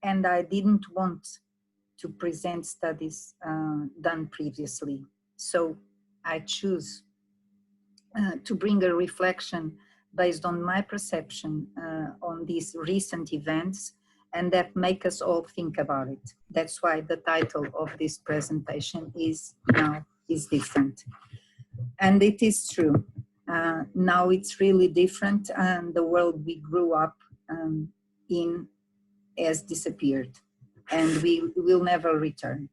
and I didn't want to present studies done previously. So I choose to bring a reflection based on my perception on these recent events, and that make us all think about it. That's why the title of this presentation is Now is Different. And it is true. Now it's really different, and the world we grew up in has disappeared, and we will never return.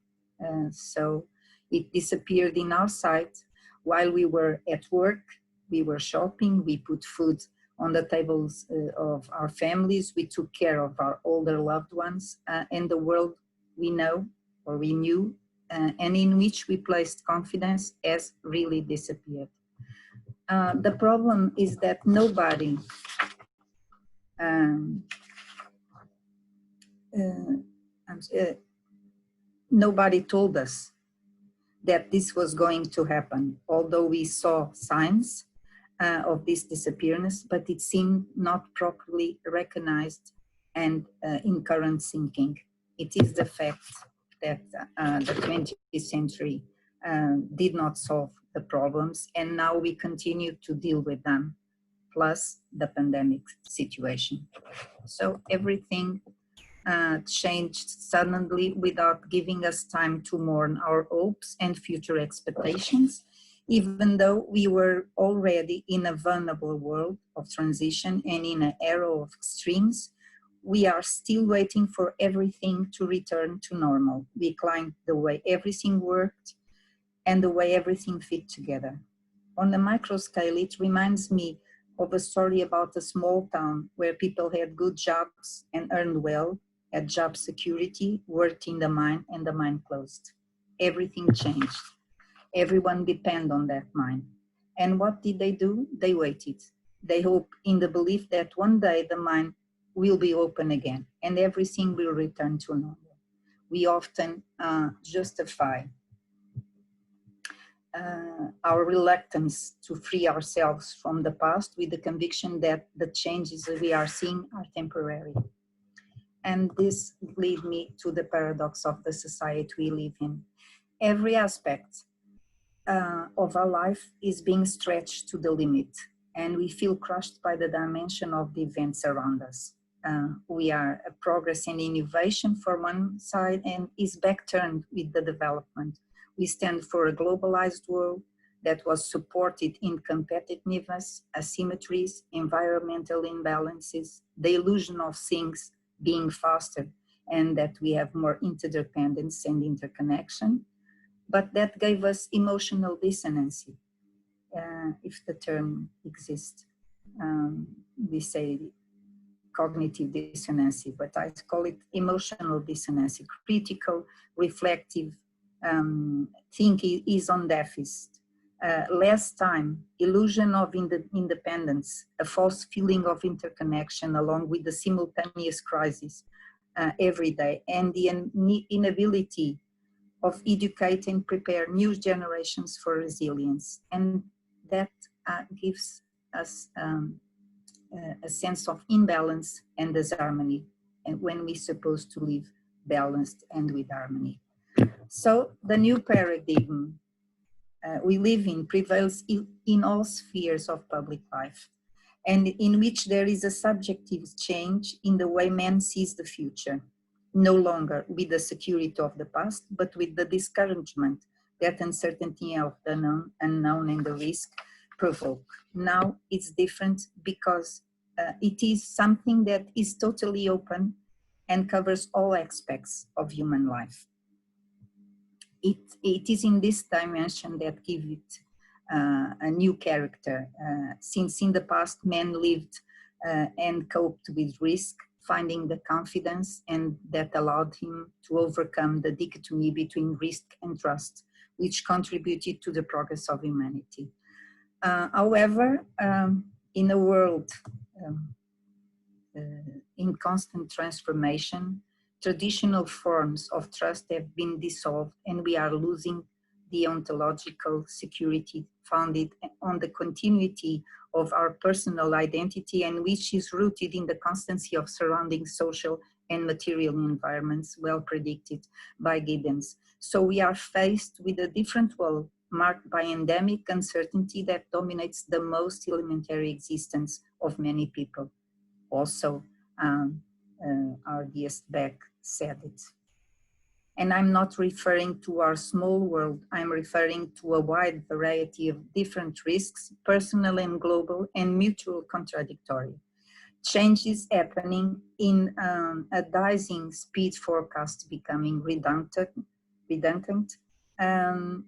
So it disappeared in our sight while we were at work, we were shopping, we put food on the tables of our families, we took care of our older loved ones, and the world we know or we knew and in which we placed confidence has really disappeared. The problem is that nobody nobody told us that this was going to happen, although we saw signs of this disappearance, but it seemed not properly recognized and in current thinking. It is the fact that the 20th century did not solve the problems, and now we continue to deal with them, plus the pandemic situation. So everything changed suddenly without giving us time to mourn our hopes and future expectations, even though we were already in a vulnerable world of transition and in an era of extremes. We are still waiting for everything to return to normal. We climbed the way everything worked and the way everything fit together. On the micro scale, it reminds me of a story about a small town where people had good jobs and earned well, had job security, worked in the mine, and the mine closed. Everything changed. Everyone depended on that mine. And what did they do? They waited. They hoped in the belief that one day the mine will be open again and everything will return to normal. We often justify our reluctance to free ourselves from the past with the conviction that the changes that we are seeing are temporary. And this leads me to the paradox of the society we live in. Every aspect of our life is being stretched to the limit, and we feel crushed by the dimension of the events around us. We are a progress and innovation for one side and is back-turned with the development. We stand for a globalized world that was supported in competitiveness, asymmetries, environmental imbalances, the illusion of things being faster and that we have more interdependence and interconnection, but that gave us emotional dissonance, if the term exists. We say cognitive dissonance, but I call it emotional dissonance. Critical, reflective thinking is on deficit. Less time, illusion of independence, a false feeling of interconnection along with the simultaneous crisis every day, and the inability of educate and prepare new generations for resilience. And that gives us a sense of imbalance and disharmony, and when we're supposed to live balanced and with harmony. So the new paradigm we live in prevails in all spheres of public life, and in which there is a subjective change in the way man sees the future, no longer with the security of the past, but with the discouragement that uncertainty of the unknown and the risk provoke. Now it's different because it is something that is totally open and covers all aspects of human life. It is in this dimension that gives it a new character, since in the past men lived and coped with risk, finding the confidence, and that allowed him to overcome the dichotomy between risk and trust, which contributed to the progress of humanity. However, in a world in constant transformation, traditional forms of trust have been dissolved, and we are losing the ontological security founded on the continuity of our personal identity, and which is rooted in the constancy of surrounding social and material environments well predicted by guidance. So we are faced with a different world marked by endemic uncertainty that dominates the most elementary existence of many people. Also, our dearest Beck said it. And I'm not referring to our small world, I'm referring to a wide variety of different risks, personal and global, and mutual contradictory. Changes happening in a dizing speed, forecast becoming redundant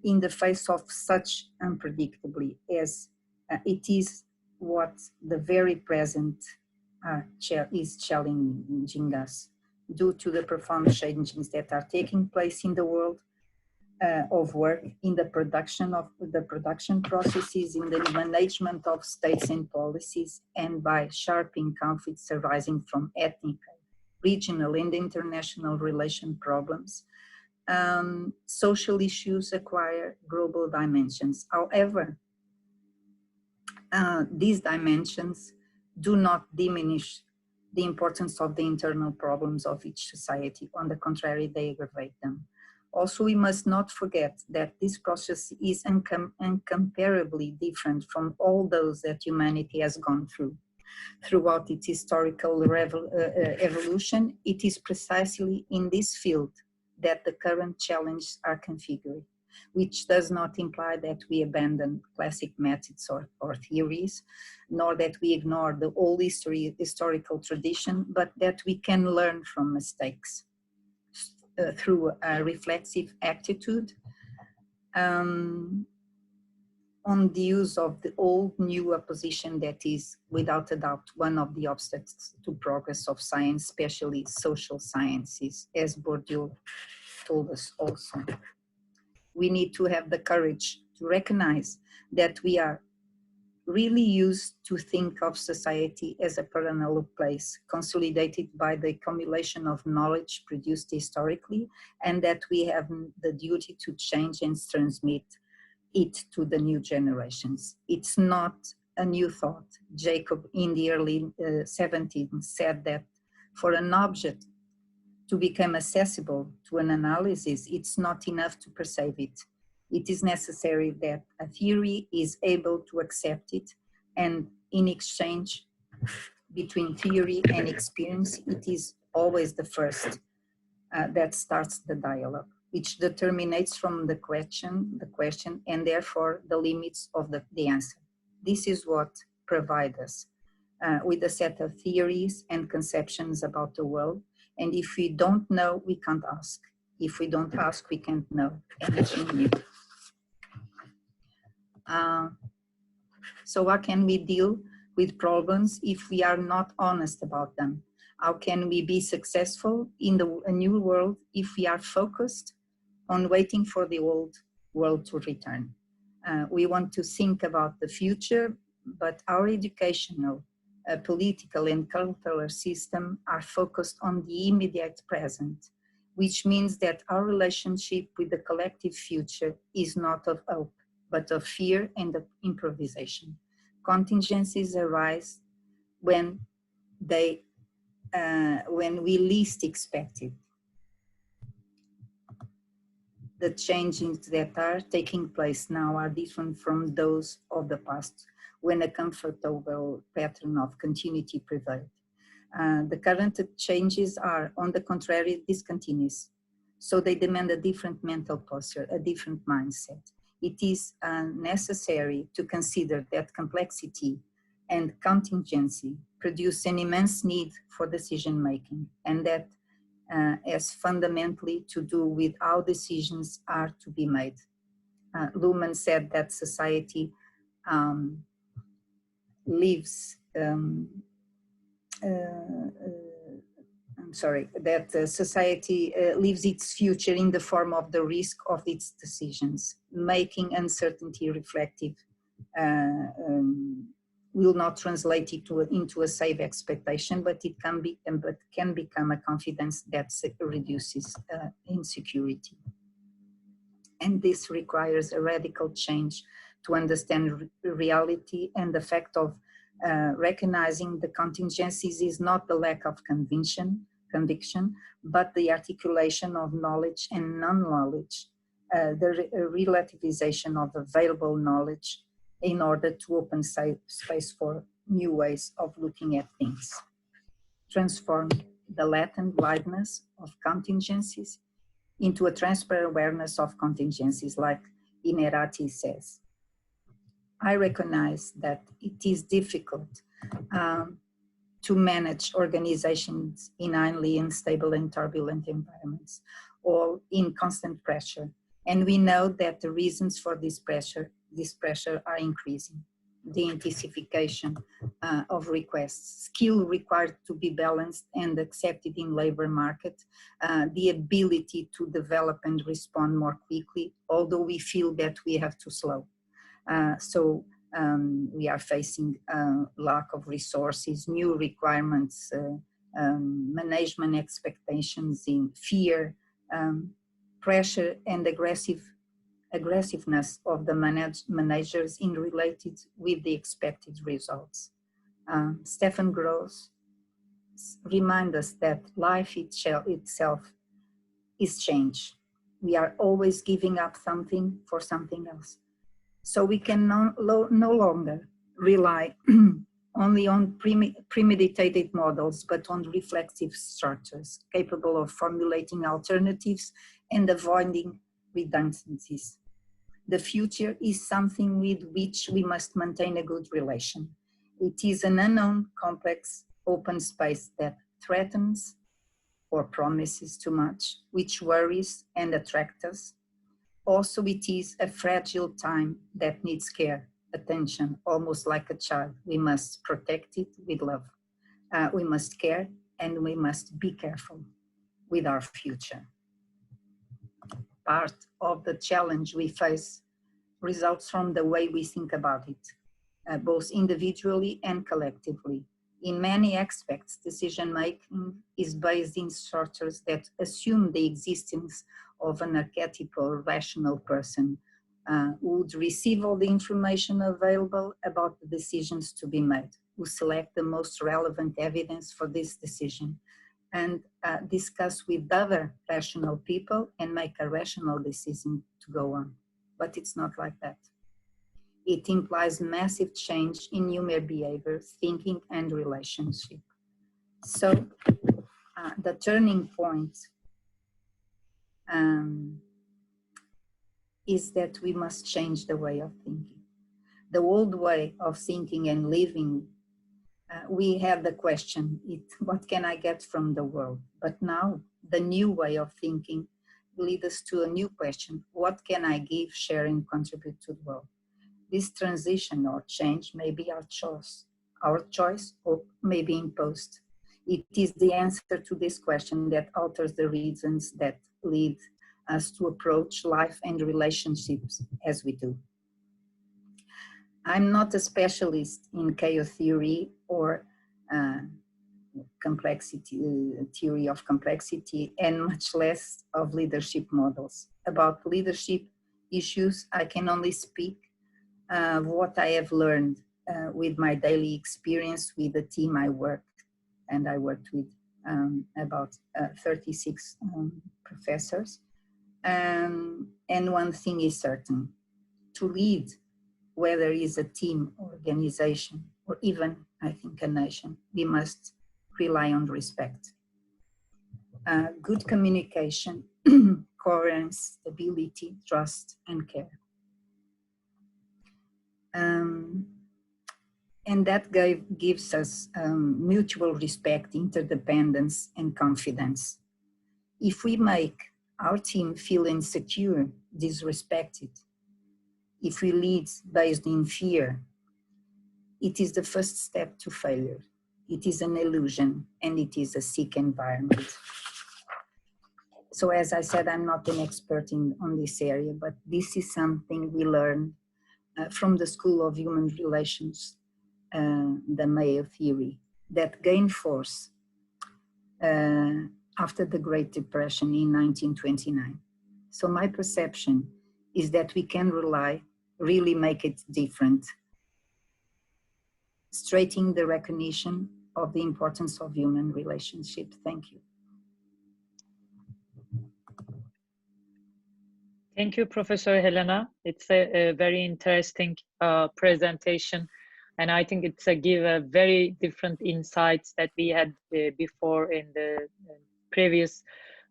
in the face of such unpredictably as it is what the very present is challenging us due to the profound changes that are taking place in the world of work, in the production processes, in the management of states and policies, and by sharpening conflicts arising from ethnic, regional, and international relation problems. Social issues acquire global dimensions. However, these dimensions do not diminish the importance of the internal problems of each society. On the contrary, they aggravate them. Also, we must not forget that this process is incomparably different from all those that humanity has gone through. Throughout its historical evolution, it is precisely in this field that the current challenges are configured, which does not imply that we abandon classic methods or theories, nor that we ignore the old historical tradition, but that we can learn from mistakes through a reflexive attitude on the use of the old new opposition that is, without a doubt, one of the obstacles to progress of science, especially social sciences, as Bourdieu told us also. We need to have the courage to recognize that we are really used to think of society as a parallel place, consolidated by the accumulation of knowledge produced historically, and that we have the duty to change and transmit it to the new generations. It's not a new thought. Jacob in the early 17th said that for an object to become accessible to an analysis, it's not enough to perceive it. It is necessary that a theory is able to accept it, and in exchange between theory and experience, it is always the first that starts the dialogue, which determinates from the question, and therefore the limits of the answer. This is what provides us with a set of theories and conceptions about the world. And if we don't know, we can't ask. If we don't ask, we can't know anything new. So how can we deal with problems if we are not honest about them? How can we be successful in a new world if we are focused on waiting for the old world to return? We want to think about the future, but our educational, political and cultural system are focused on the immediate present, which means that our relationship with the collective future is not of hope, but of fear and of improvisation. Contingencies arise when we least expect it. The changes that are taking place now are different from those of the past, when a comfortable pattern of continuity prevailed. The current changes are, on the contrary, discontinuous. So they demand a different mental posture, a different mindset. It is necessary to consider that complexity and contingency produce an immense need for decision making, and that has fundamentally to do with how decisions are to be made. Luhmann said that society society lives its future in the form of the risk of its decisions. Making uncertainty reflective will not translate it into a safe expectation, but it can become a confidence that reduces insecurity. And this requires a radical change to understand reality, and the fact of recognizing the contingencies is not the lack of conviction conviction, but the articulation of knowledge and non-knowledge, the relativization of available knowledge in order to open space for new ways of looking at things. Transform the latent wideness of contingencies into a transparent awareness of contingencies, like Inerati says. I recognize that it is difficult to manage organizations in highly unstable and turbulent environments, or in constant pressure. And we know that the reasons for this pressure are increasing. The intensification of requests, skill required to be balanced and accepted in labor market, the ability to develop and respond more quickly, although we feel that we have to slow. We are facing lack of resources, new requirements, management expectations in fear, pressure and aggressiveness of the managers in related with the expected results. Stephen Gross reminds us that life itself is change. We are always giving up something for something else. So we can no longer rely only on premeditated models, but on reflexive structures capable of formulating alternatives and avoiding redundancies. The future is something with which we must maintain a good relation. It is an unknown, complex, open space that threatens or promises too much, which worries and attracts us. Also, it is a fragile time that needs care, attention, almost like a child. We must protect it with love. We must care, and we must be careful with our future. Part of the challenge we face results from the way we think about it, both individually and collectively. In many aspects, decision-making is based in structures that assume the existence of an archetypal rational person who would receive all the information available about the decisions to be made, who select the most relevant evidence for this decision, and discuss with other rational people and make a rational decision to go on. But it's not like that. It implies massive change in human behavior, thinking, and relationship. So the turning point is that we must change the way of thinking. The old way of thinking and living, we have the question, what can I get from the world? But now the new way of thinking leads us to a new question, what can I give, share, and contribute to the world? This transition or change may be our choice, or may be imposed. It is the answer to this question that alters the reasons that lead us to approach life and relationships as we do. I'm not a specialist in chaos theory or theory of complexity, and much less of leadership models. About leadership issues, I can only speak what I have learned with my daily experience with the team I worked with about 36 professors. And one thing is certain, to lead, whether it's a team, organization, or even, I think, a nation, we must rely on respect. Good communication, coherence, stability, trust, and care. And that gives us mutual respect, interdependence, and confidence. If we make our team feel insecure, disrespected, if we lead based in fear, it is the first step to failure. It is an illusion, and it is a sick environment. So as I said, I'm not an expert on this area, but this is something we learn from the School of Human Relations, the Mayo theory, that gained force after the Great Depression in 1929. So my perception is that we can really make it different, straighting the recognition of the importance of human relationship. Thank you. Thank you, Professor Helena. It's a very interesting presentation, and I think it's give a very different insights that we had before in the previous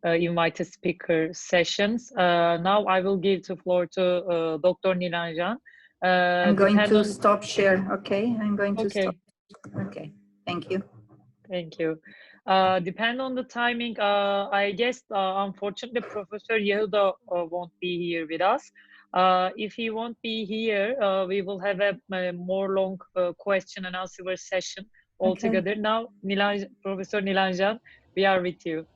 invited speaker sessions. Now I will give the floor to Dr. Nilanjan. I'm going to stop share, okay? I'm going to stop. Okay. Okay, thank you. Thank you. Depend on the timing, I guess, unfortunately, Professor Yehuda won't be here with us. If he won't be here, we will have a more long question and answer session altogether. Okay. Now, Professor Nilanjan, we are with you.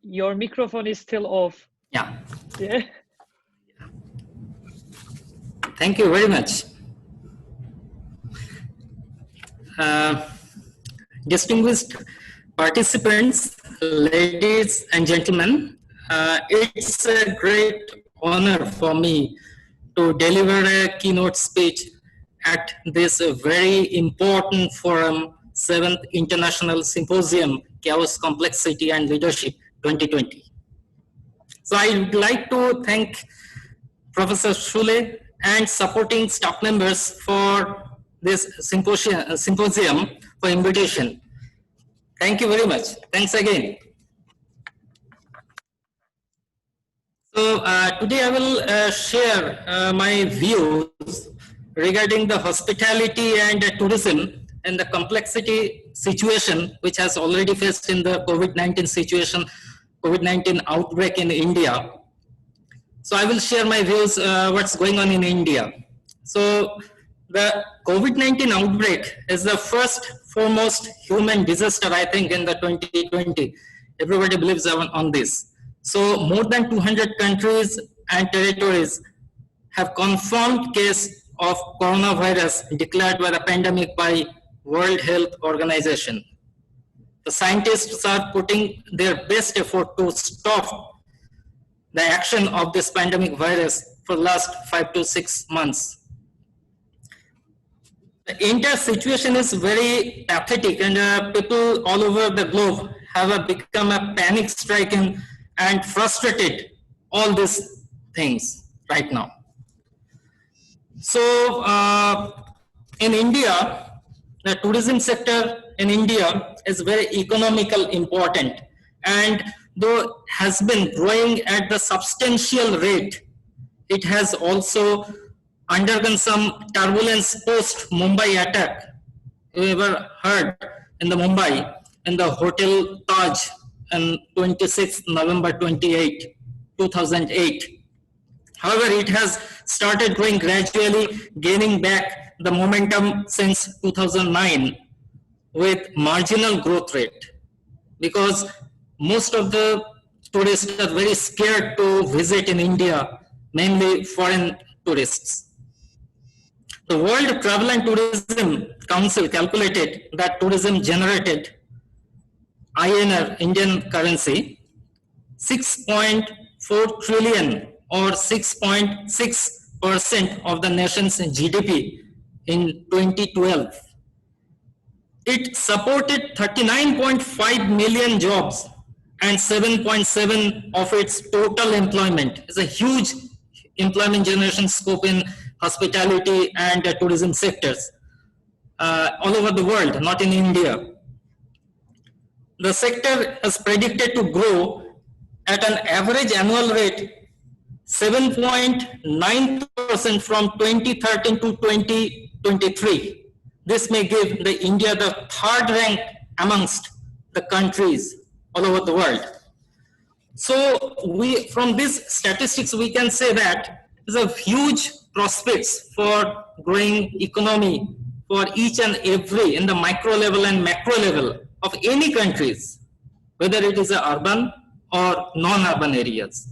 Your microphone is still off. Yeah. Yeah. Thank you very much. Distinguished participants, ladies and gentlemen, it's a great honor for me to deliver a keynote speech at this very important forum, 7th International Symposium, Chaos, Complexity and Leadership 2020. So I would like to thank Professor Schule and supporting staff members for this symposium for invitation. Thank you very much. Thanks again. So today I will share my views regarding the hospitality and tourism and the complexity situation which has already faced in the COVID-19 situation, COVID-19 outbreak in India. So I will share my views what's going on in India. So the COVID-19 outbreak is the foremost human disaster, I think, in the 2020. Everybody believes on this. So more than 200 countries and territories have confirmed case of coronavirus declared by the pandemic by World Health Organization. The scientists are putting their best effort to stop the action of this pandemic virus for the last 5 to 6 months. The entire situation is very pathetic, and people all over the globe have become a panic stricken and frustrated all these things right now. So in India, the tourism sector in India is very economical important, and though has been growing at the substantial rate, it has also undergone some turbulence post Mumbai attack. You ever heard in the Mumbai, in the Hotel Taj on 26th November 2008. However, it has started growing gradually, gaining back the momentum since 2009 with marginal growth rate, because most of the tourists are very scared to visit in India, mainly foreign tourists. The World Travel and Tourism Council calculated that tourism generated INR, Indian currency, 6.4 trillion or 6.6% of the nation's GDP in 2012. It supported 39.5 million jobs and 7.7 of its total employment. It's a huge employment generation scope in hospitality and tourism sectors all over the world, not in India. The sector is predicted to grow at an average annual rate 7.9% from 2013 to 2023. This may give the India the third rank amongst the countries all over the world. So from these statistics, we can say that there's a huge prospects for growing economy for each and every in the micro level and macro level of any countries, whether it is urban or non-urban areas.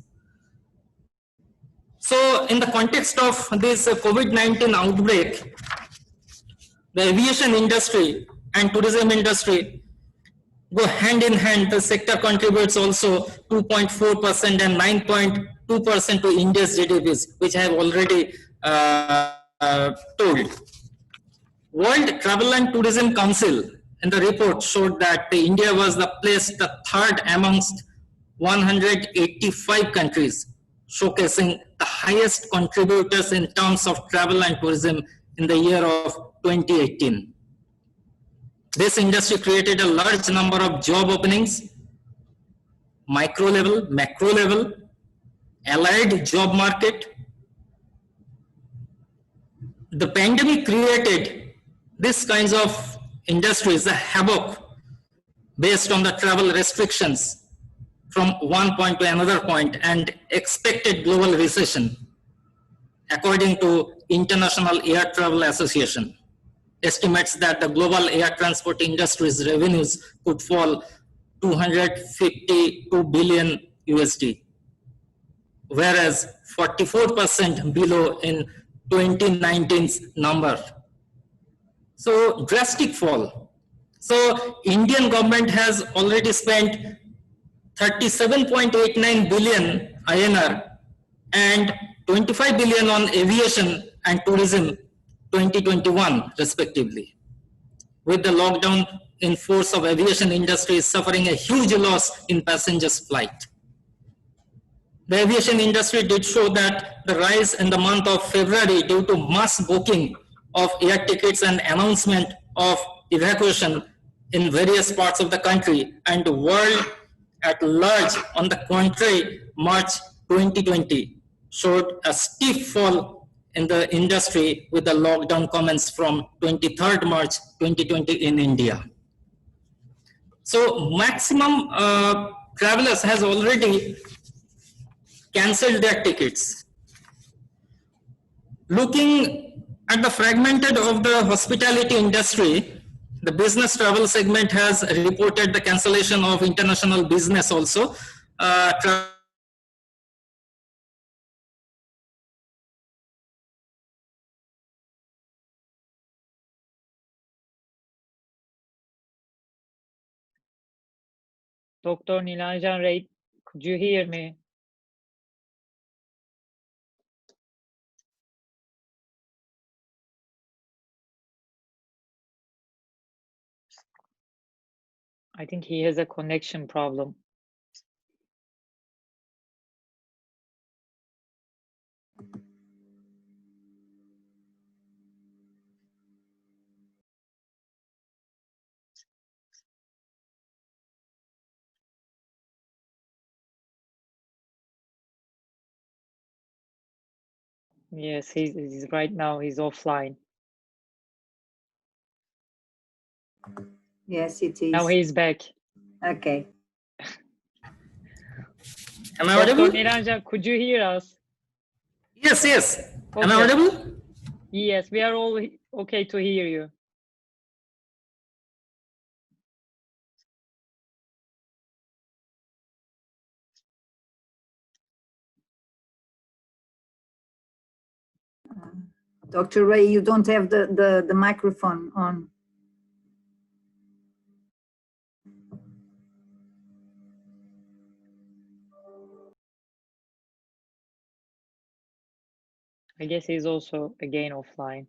So in the context of this COVID-19 outbreak, the aviation industry and tourism industry go hand in hand. The sector contributes also 2.4% and 9.2% to India's GDPs, which I have already told. World Travel and Tourism Council in the report showed that India was placed the third amongst 185 countries, showcasing the highest contributors in terms of travel and tourism in the year of 2018. This industry created a large number of job openings, micro level, macro level, allied job market. The pandemic created this kinds of industries, a havoc based on the travel restrictions from one point to another point and expected global recession, according to International Air Travel Association. Estimates that the global air transport industry's revenues could fall 252 billion USD, whereas 44% below in 2019's number. So drastic fall. So Indian government has already spent 37.89 billion INR and 25 billion on aviation and tourism 2021 respectively. With the lockdown in force of aviation industry is suffering a huge loss in passengers flight. The aviation industry did show that the rise in the month of February due to mass booking of air tickets and announcement of evacuation in various parts of the country, and the world at large, on the contrary, March 2020 showed a steep fall in the industry with the lockdown commenced from 23rd March 2020 in India. So maximum travelers has already cancelled their tickets. Looking at the fragmented of the hospitality industry, the business travel segment has reported the cancellation of international business also. Dr. Nilanjan Ray, could you hear me? I think he has a connection problem. Yes, he's right now, he's offline. Yes, it is. Now he's back. Okay. Am I audible? Dr. Nilanjan, could you hear us? Yes, yes. Okay. Am I audible? Yes, we are all okay to hear you. Dr. Ray, you don't have the microphone on. I guess he's also again offline.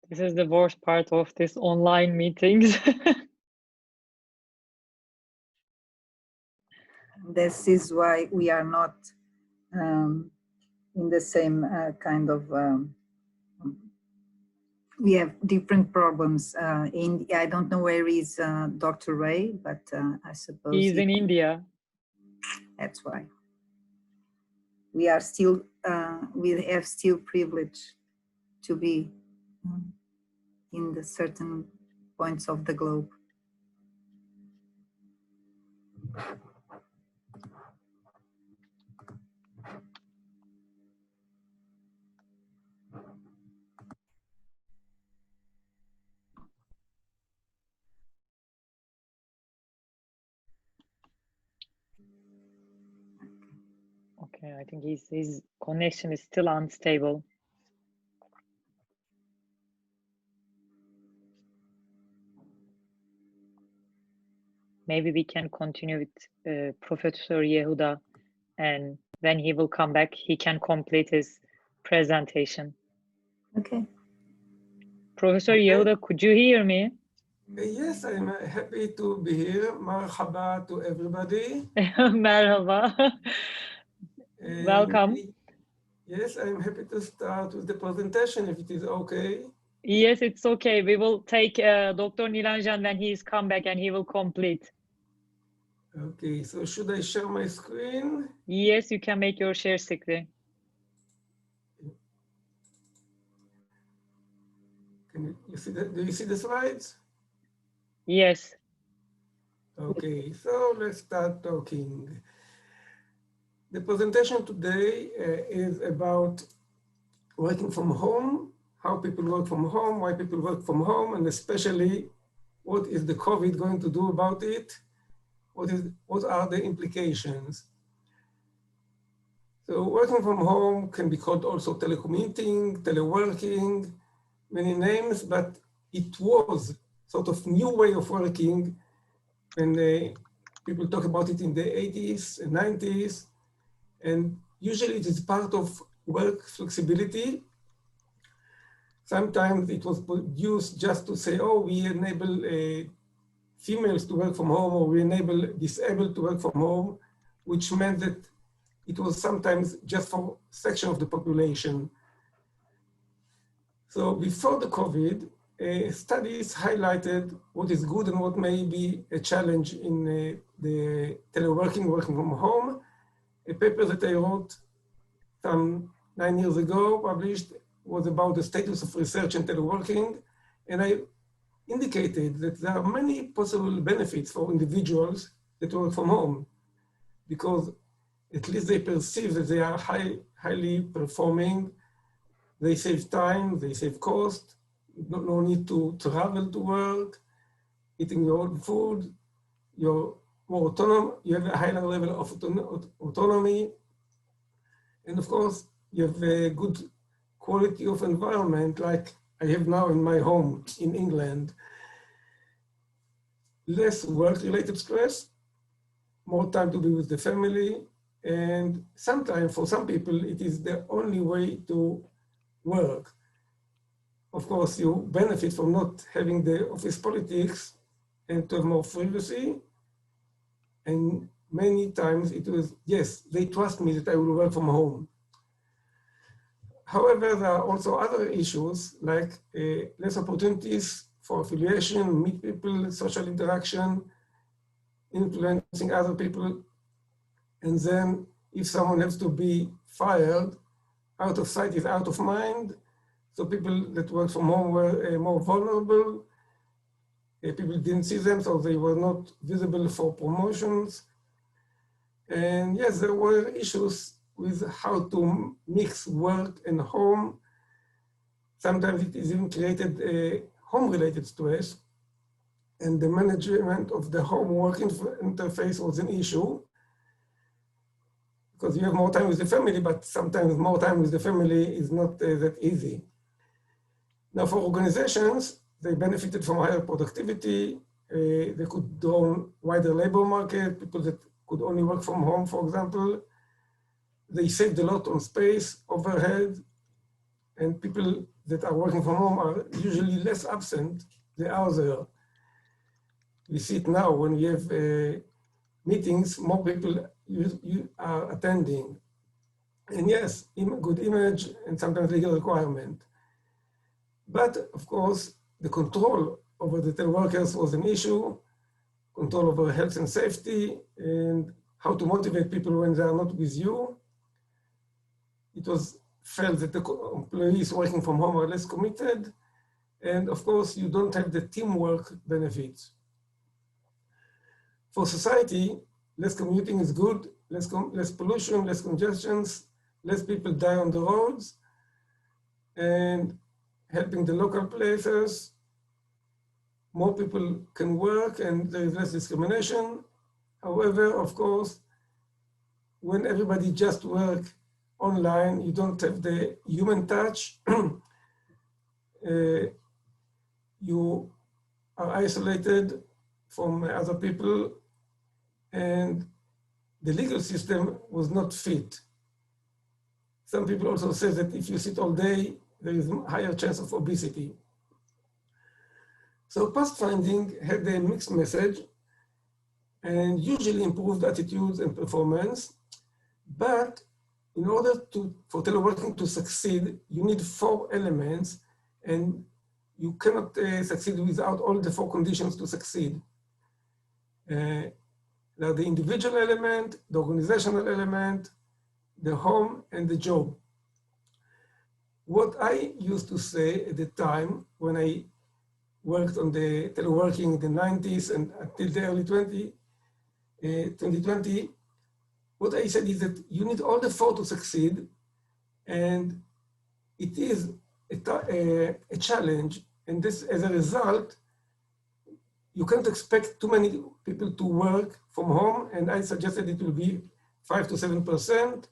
This is the worst part of this online meetings. This is why we are not in the same kind of, we have different problems. I don't know where is Dr. Ray, but I suppose He's in India. That's why. We are still, we have still privilege to be in the certain points of the globe. Okay, I think his connection is still unstable. Maybe we can continue with Professor Yehuda, and when he will come back, he can complete his presentation. Okay. Professor Yehuda, could you hear me? Yes, I'm happy to be here. Marhaba to everybody. Merhaba. And Welcome. Yes, I'm happy to start with the presentation if it is okay. Yes, it's okay. We will take Dr. Nilanjan when he's come back and he will complete. Okay, so should I share my screen? Yes, you can make your share screen. Can you see that? Do you see the slides? Yes. Okay, so let's start talking. The presentation today is about working from home, how people work from home, why people work from home, and especially what is the COVID going to do about it? What are the implications? So working from home can be called also telecommuting, teleworking, many names, but it was sort of new way of working when people talk about it in the 80s and 90s. And usually it is part of work flexibility. Sometimes it was used just to say, oh, we enable females to work from home, or we enable disabled to work from home, which meant that it was sometimes just for a section of the population. So before the COVID, studies highlighted what is good and what may be a challenge in the teleworking, working from home. A paper that I wrote some 9 years ago, published, was about the status of research in teleworking. And I indicated that there are many possible benefits for individuals that work from home, because at least they perceive that they are highly performing. They save time, they save cost, no need to travel to work, eating your own food, you're more autonomous, you have a higher level of autonomy. And of course, you have a good quality of environment like I have now in my home in England. Less work-related stress, more time to be with the family, and sometimes for some people, it is the only way to work. Of course, you benefit from not having the office politics and to have more privacy. And many times it was, yes, they trust me that I will work from home. However, there are also other issues like less opportunities for affiliation, meet people, social interaction, influencing other people. And then if someone has to be fired, out of sight is out of mind. So people that work from home were more vulnerable. People didn't see them, so they were not visible for promotions. And yes, there were issues with how to mix work and home. Sometimes it is even created a home-related stress, and the management of the home work interface was an issue, because you have more time with the family, but sometimes more time with the family is not that easy. Now for organizations, they benefited from higher productivity. They could draw wider labor market, people that could only work from home, for example. They saved a lot on space, overhead, and people that are working from home are usually less absent. They are there. We see it now when we have meetings, more people you are attending. And yes, good image and sometimes legal requirement. But of course, the control over the teleworkers was an issue, control over health and safety, and how to motivate people when they are not with you. It was felt that the employees working from home are less committed, And of course, you don't have the teamwork benefits. For society, less commuting is good, less pollution, less congestions, less people die on the roads, and helping the local places, more people can work and there is less discrimination. However, of course, when everybody just work online, you don't have the human touch. You are isolated from other people, and the legal system was not fit. Some people also say that if you sit all day, there is a higher chance of obesity. So past finding had a mixed message and usually improved attitudes and performance. But in order for teleworking to succeed, you need 4 elements, and you cannot succeed without all the 4 conditions to succeed. Now the individual element, the organizational element, the home, and the job. What I used to say at the time when I worked on the teleworking in the 90s and until the early 2020, what I said is that you need all the 4 to succeed, and it is a challenge. And this, as a result, you can't expect too many people to work from home, and I suggested it will be 5 to 7%,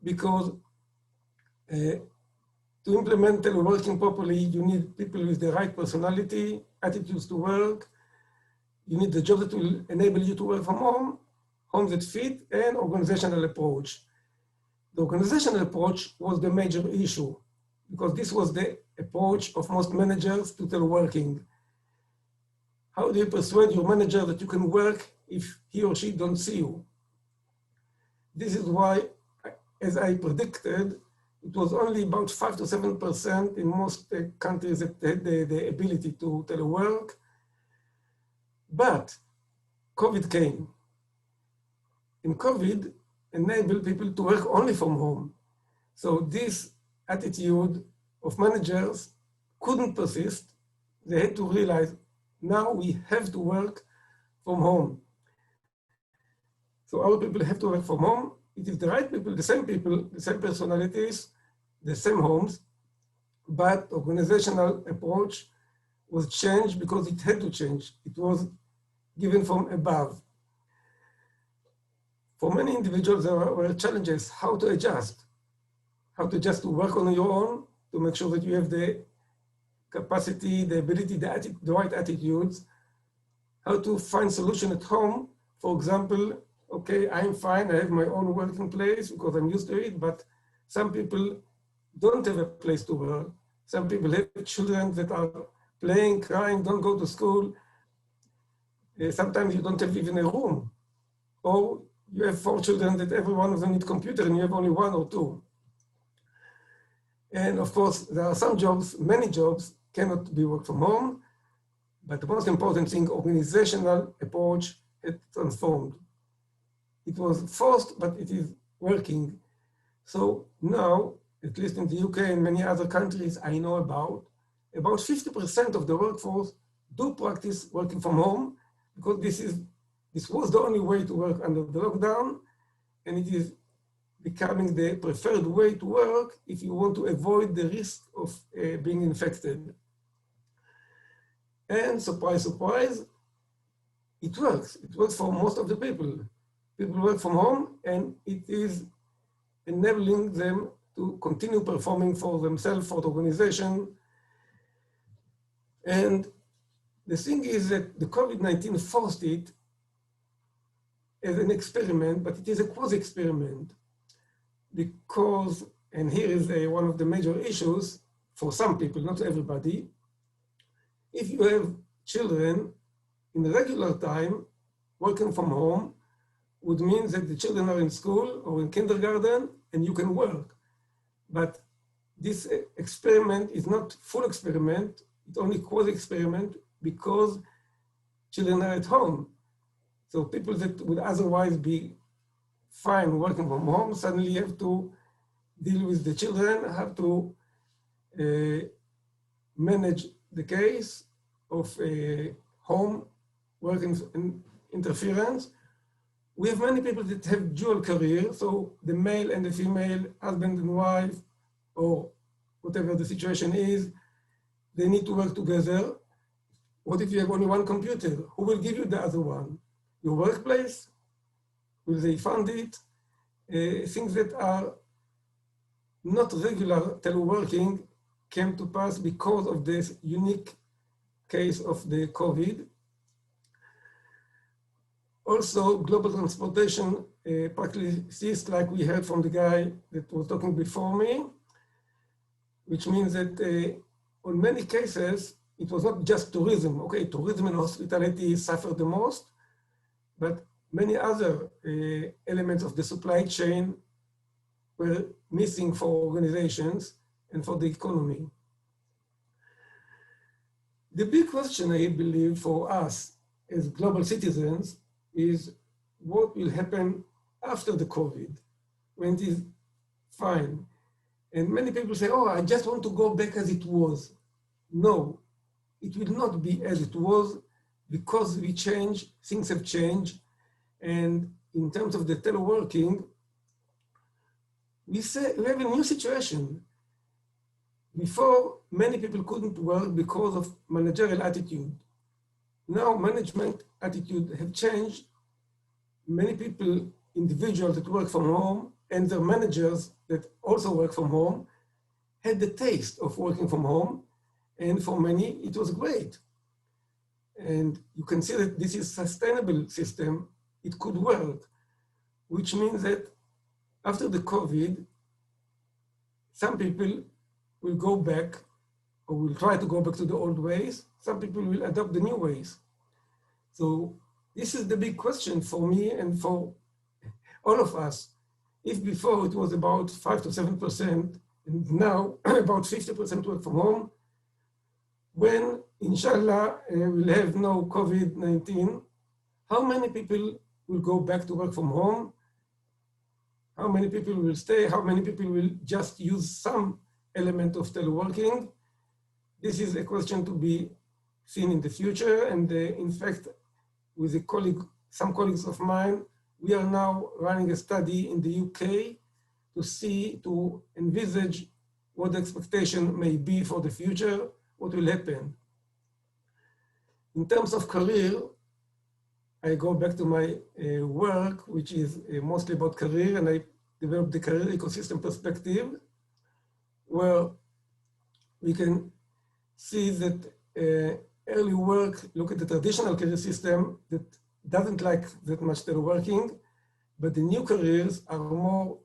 because to implement teleworking properly, you need people with the right personality, attitudes to work. You need the job that will enable you to work from home, homes that fit, and organizational approach. The organizational approach was the major issue, because this was the approach of most managers to teleworking. How do you persuade your manager that you can work if he or she don't see you? This is why, as I predicted, it was only about 5 to 7% in most countries that had the ability to telework. But COVID came. And COVID enabled people to work only from home. So this attitude of managers couldn't persist. They had to realize, now we have to work from home. So our people have to work from home. It is the right people, the same personalities, the same homes, but organizational approach was changed because it had to change. It was given from above. For many individuals, there were challenges, how to adjust to work on your own, to make sure that you have the capacity, the ability, the right attitudes, how to find solution at home. For example, okay, I'm fine, I have my own working place because I'm used to it, but some people don't have a place to work. Some people have children that are playing, crying, don't go to school. Sometimes you don't have even a room. Or you have 4 children that every one of them needs a computer and you have only 1 or 2. And of course, there are some jobs, many jobs cannot be worked from home, but the most important thing, organizational approach had transformed. It was forced, but it is working. So now, at least in the UK and many other countries I know about 50% of the workforce do practice working from home, because this was the only way to work under the lockdown, and it is becoming the preferred way to work if you want to avoid the risk of being infected. And surprise, surprise, it works. It works for most of the people. People work from home, and it is enabling them to continue performing for themselves, for the organization. And the thing is that the COVID-19 forced it as an experiment, but it is a quasi-experiment, because, and here is one of the major issues for some people, not everybody. If you have children in the regular time, working from home would mean that the children are in school or in kindergarten and you can work. But this experiment is not full experiment, it's only quasi-experiment because children are at home. So people that would otherwise be fine working from home suddenly have to deal with the children, have to manage the case of home work interference. We have many people that have dual career, so the male and the female, husband and wife, or whatever the situation is, they need to work together. What if you have only one computer? Who will give you the other one? Your workplace? Will they fund it? Things that are not regular teleworking came to pass because of this unique case of the COVID. Also, global transportation practices, like we heard from the guy that was talking before me, which means that on many cases, it was not just tourism. Okay, tourism and hospitality suffered the most, but many other elements of the supply chain were missing for organizations and for the economy. The big question, I believe, for us as global citizens is what will happen after the COVID, when it is fine. And many people say, oh, I just want to go back as it was. No, it will not be as it was because we change, things have changed. And in terms of the teleworking, we have a new situation. Before, many people couldn't work because of managerial attitude. Now, management attitude have changed. Many people, individuals that work from home and their managers that also work from home, had the taste of working from home. And for many, it was great. And you can see that this is a sustainable system. It could work, which means that after the COVID, some people will go back or will try to go back to the old ways. Some people will adopt the new ways. So this is the big question for me and for all of us. If before it was about 5 to 7%, and now about 50% work from home, when inshallah we'll have no COVID-19, how many people will go back to work from home? How many people will stay? How many people will just use some element of teleworking? This is a question to be seen in the future. And in fact, with some colleagues of mine, we are now running a study in the UK to envisage what the expectation may be for the future, what will happen. In terms of career, I go back to my work, which is mostly about career, and I developed the career ecosystem perspective, where we can see that early work, look at the traditional career system that doesn't like that much teleworking, but the new careers are more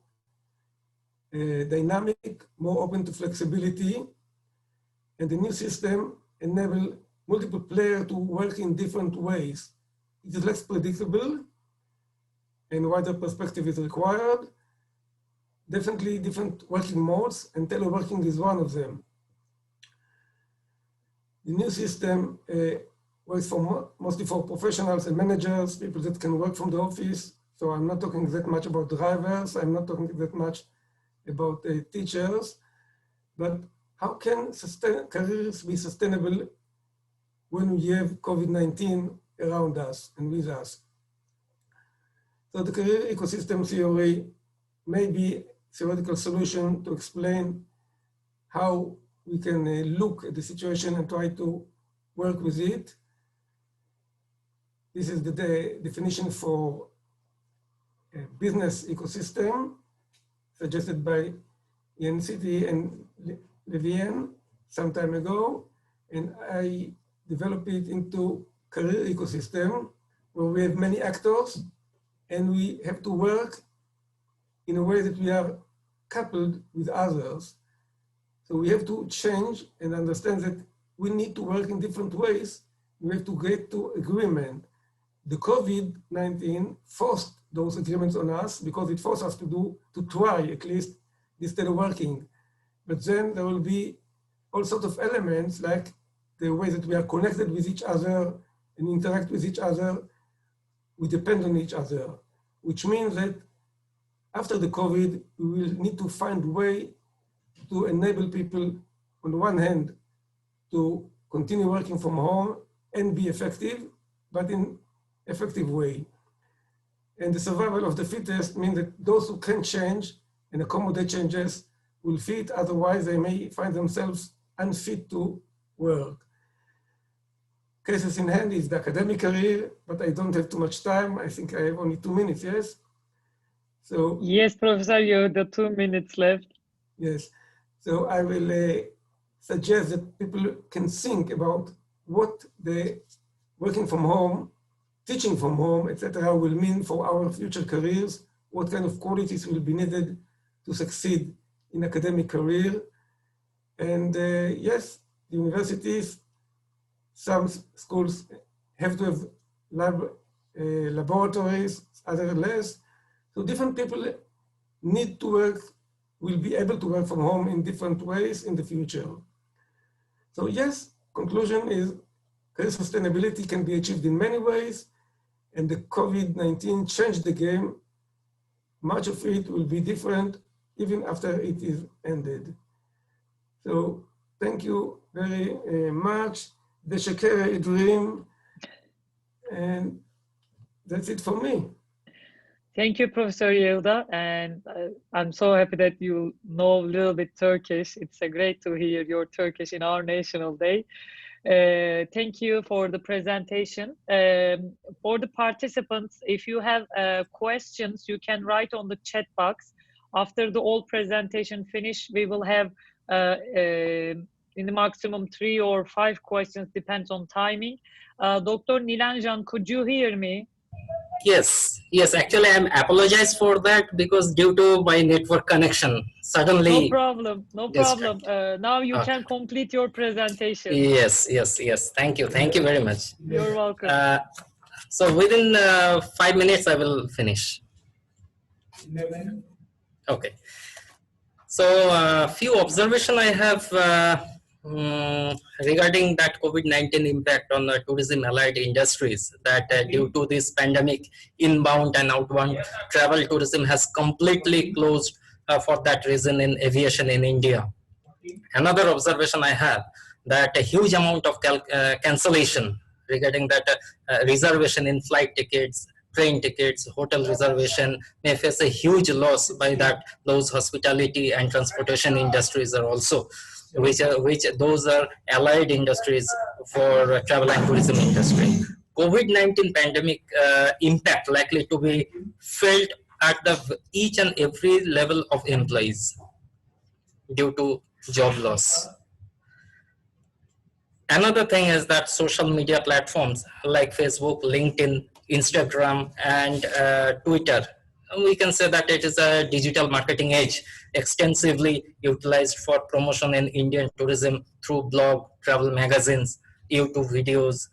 dynamic, more open to flexibility, and the new system enable multiple players to work in different ways. It is less predictable and wider perspective is required. Definitely different working modes, and teleworking is one of them. The new system works mostly for professionals and managers, people that can work from the office. So I'm not talking that much about drivers. I'm not talking that much about teachers. But how can careers be sustainable when we have COVID-19 around us and with us? So the career ecosystem theory may be a theoretical solution to explain how we can look at the situation and try to work with it. This is the definition for a business ecosystem suggested by Ian City and Levien some time ago. And I developed it into career ecosystem where we have many actors and we have to work in a way that we are coupled with others. So we have to change and understand that we need to work in different ways. We have to get to agreement. The COVID-19 forced those agreements on us because it forced us to try at least this teleworking. But then there will be all sorts of elements like the way that we are connected with each other and interact with each other. We depend on each other, which means that after the COVID, we will need to find a way to enable people, on the one hand, to continue working from home and be effective, but in effective way. And the survival of the fittest means that those who can change and accommodate changes will fit, otherwise they may find themselves unfit to work. Cases in hand is the academic career, but I don't have too much time. I think I have only 2 minutes, yes? So yes, Professor, you have the 2 minutes left. Yes, so I will suggest that people can think about what the working from home, teaching from home, etc., will mean for our future careers, what kind of qualities will be needed to succeed in academic career. And yes, universities, some schools have to have laboratories, others less. So different people need to work, will be able to work from home in different ways in the future. So yes, conclusion is career sustainability can be achieved in many ways, and the COVID-19 changed the game. Much of it will be different even after it is ended. So thank you very much. The Shekere dream, and that's it for me. Thank you, Professor Yehuda, and I'm so happy that you know a little bit Turkish. It's great to hear your Turkish in our National Day. Thank you for the presentation. For the participants, if you have questions, you can write on the chat box. After the whole presentation finish, we will have in the maximum 3 or 5 questions, depends on timing. Dr. Nilanjan, could you hear me? Yes, yes, actually I'm apologize for that because due to my network connection, suddenly. No problem, no problem. Now you can complete your presentation. Yes, yes, yes. Thank you very much. You're welcome. So within 5 minutes, I will finish. Okay. So few observation I have regarding that COVID-19 impact on the tourism allied industries, that due to this pandemic, inbound and outbound travel tourism has completely closed for that reason in aviation in India. Another observation I have, that a huge amount of cancellation regarding that reservation in flight tickets, train tickets, hotel reservation may face a huge loss by that. Those hospitality and transportation industries are also, which those are allied industries for travel and tourism industry. COVID-19 pandemic impact likely to be felt at the each and every level of employees due to job loss. Another thing is that social media platforms like Facebook, LinkedIn, Instagram, and Twitter, we can say that it is a digital marketing age, extensively utilized for promotion in Indian tourism through blog, travel magazines, YouTube videos.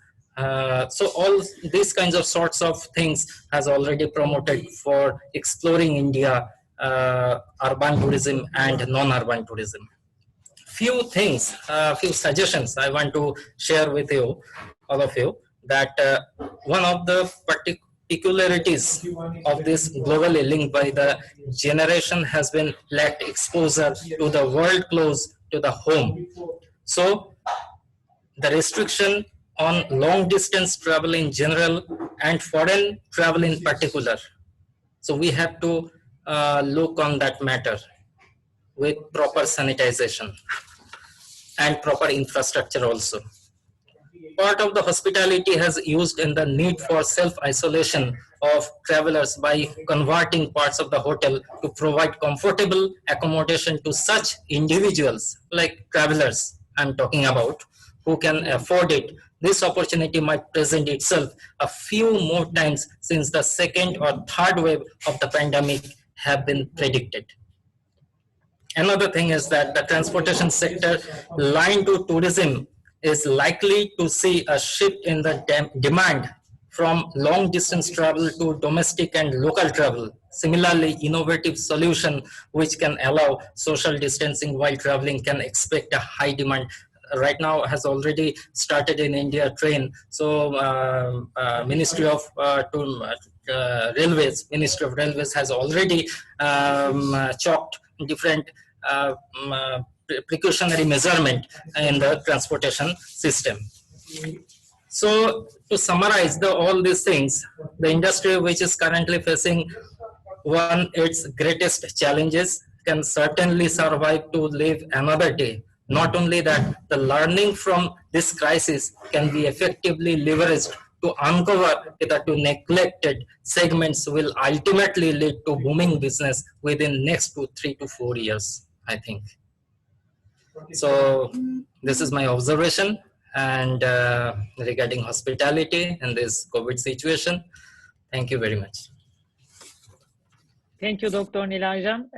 So all these kinds of sorts of things has already promoted for exploring India, urban tourism and non-urban tourism. Few things, few suggestions I want to share with you, all of you, that one of the particularities of this globally linked by the generation has been lacked exposure to the world close to the home. So the restriction on long distance travel in general and foreign travel in particular. So we have to look on that matter with proper sanitization and proper infrastructure also. Part of the hospitality has used in the need for self-isolation of travelers by converting parts of the hotel to provide comfortable accommodation to such individuals like travelers I'm talking about, who can afford it. This opportunity might present itself a few more times since the second or third wave of the pandemic have been predicted. Another thing is that the transportation sector line to tourism is likely to see a shift in the demand from long distance travel to domestic and local travel. Similarly, innovative solution which can allow social distancing while traveling can expect a high demand. Right now has already started in India train. So Ministry of Ministry of Railways has already chalked different precautionary measurement in the transportation system. So to summarize all these things, the industry which is currently facing one its greatest challenges can certainly survive to live another day. Not only that, the learning from this crisis can be effectively leveraged to uncover either to neglected segments will ultimately lead to booming business within next 3 to 4 years, I think. So this is my observation and regarding hospitality in this COVID situation. Thank you very much. Thank you, Dr. Nilanjan.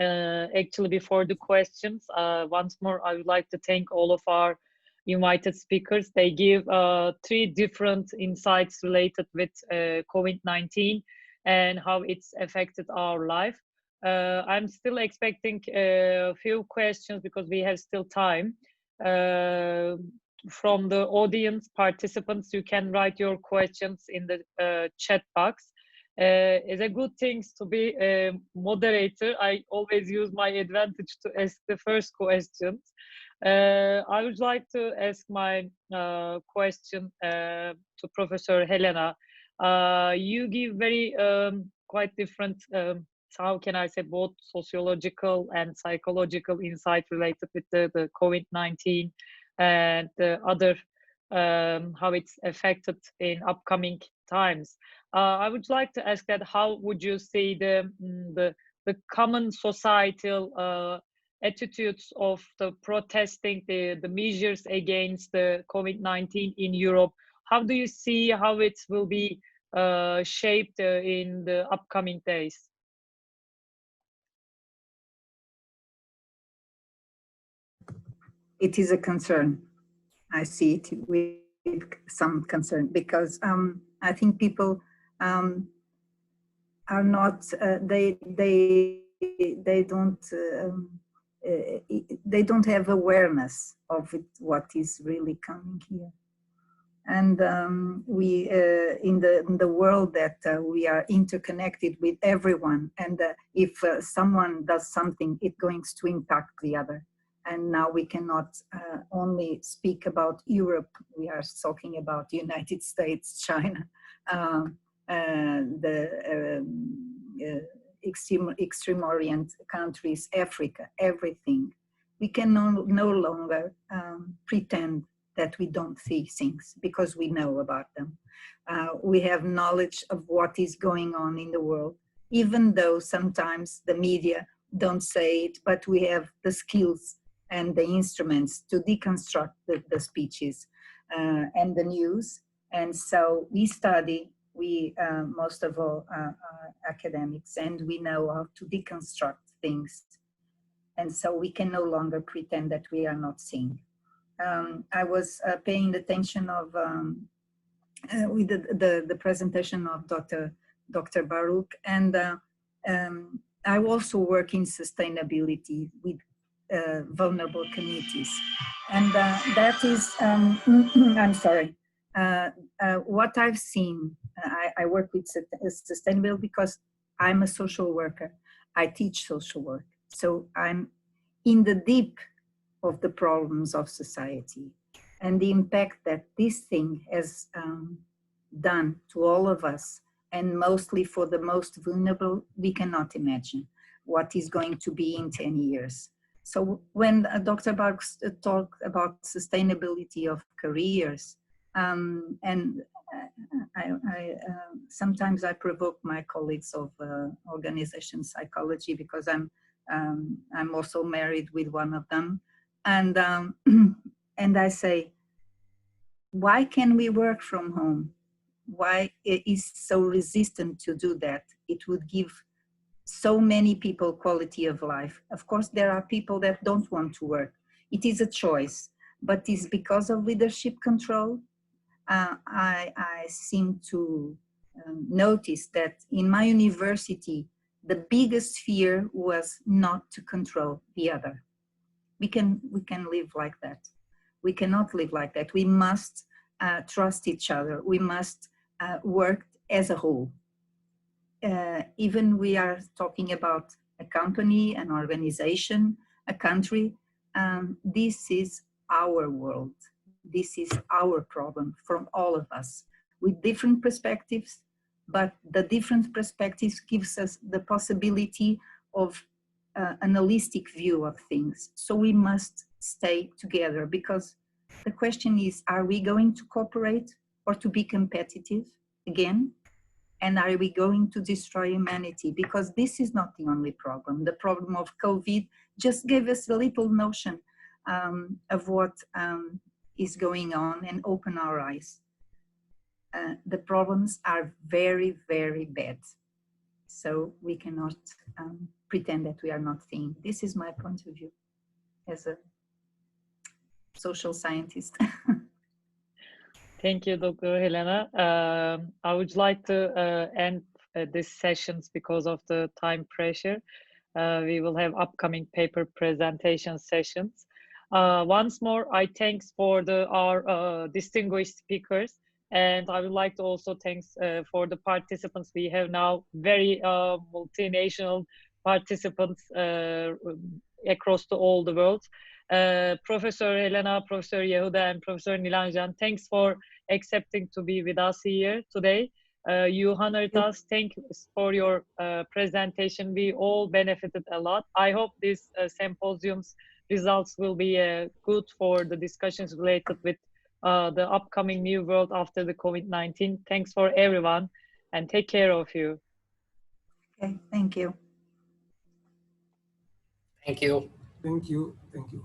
Actually, before the questions, once more, I would like to thank all of our invited speakers. They give 3 different insights related with COVID-19 and how it's affected our life. I'm still expecting a few questions because we have still time. From the audience participants, you can write your questions in the chat box. It's a good thing to be a moderator. I always use my advantage to ask the first questions. I would like to ask my question to Professor Helena. You give very quite different, how can I say, both sociological and psychological insight related with the COVID-19 and the other, how it's affected in upcoming times. I would like to ask that how would you see the common societal attitudes of the protesting the measures against the COVID-19 in Europe? How do you see how it will be shaped in the upcoming days? It is a concern. I see it with some concern because I think people are not, they don't have awareness of it, what is really coming here. And we, in the world that we are interconnected with everyone, and if someone does something, it's going to impact the other. And now we cannot only speak about Europe, we are talking about the United States, China, the extreme Orient countries, Africa, everything. We can no longer pretend that we don't see things because we know about them. We have knowledge of what is going on in the world, even though sometimes the media don't say it, but we have the skills and the instruments to deconstruct the speeches and the news. And so we study, most of all are academics, and we know how to deconstruct things. And so we can no longer pretend that we are not seeing. I was paying attention of with the presentation of Dr. Baruch, and I also work in sustainability with vulnerable communities, and that is I'm sorry, what I've seen. I work with sustainability because I'm a social worker. I teach social work, so I'm in the deep of the problems of society and the impact that this thing has done to all of us, and mostly for the most vulnerable. We cannot imagine what is going to be in 10 years. So when Dr. Baruch talked about sustainability of careers, and sometimes I provoke my colleagues of organization psychology because I'm also married with one of them, and and I say, why can we work from home? Why it is so resistant to do that? It would give so many people quality of life. Of course, there are people that don't want to work. It is a choice, but it's because of leadership control. I seem to notice that in my university, the biggest fear was not to control the other. We can live like that. We cannot live like that. We must trust each other. We must work as a whole. Even we are talking about a company, an organization, a country. this is our world. This is our problem from all of us with different perspectives, but the different perspectives gives us the possibility of an holistic view of things. So we must stay together, because the question is, are we going to cooperate or to be competitive again? And are we going to destroy humanity? Because this is not the only problem. The problem of COVID just gave us a little notion of what is going on and open our eyes. The problems are very, very bad. So we cannot pretend that we are not seeing. This is my point of view as a social scientist. Thank you, Dr. Helena. I would like to end this sessions because of the time pressure. We will have upcoming paper presentation sessions. Once more, I thanks for our distinguished speakers, and I would like to also thanks for the participants. We have now very multinational participants across all the world. Professor Helena, Professor Yehuda, and Professor Nilanjan, thanks for accepting to be with us here today. You honored us. Thanks for your presentation. We all benefited a lot. I hope this symposium's results will be good for the discussions related with the upcoming new world after the COVID-19. Thanks for everyone, and take care of you. Okay, thank you. Thank you. Thank you. Thank you.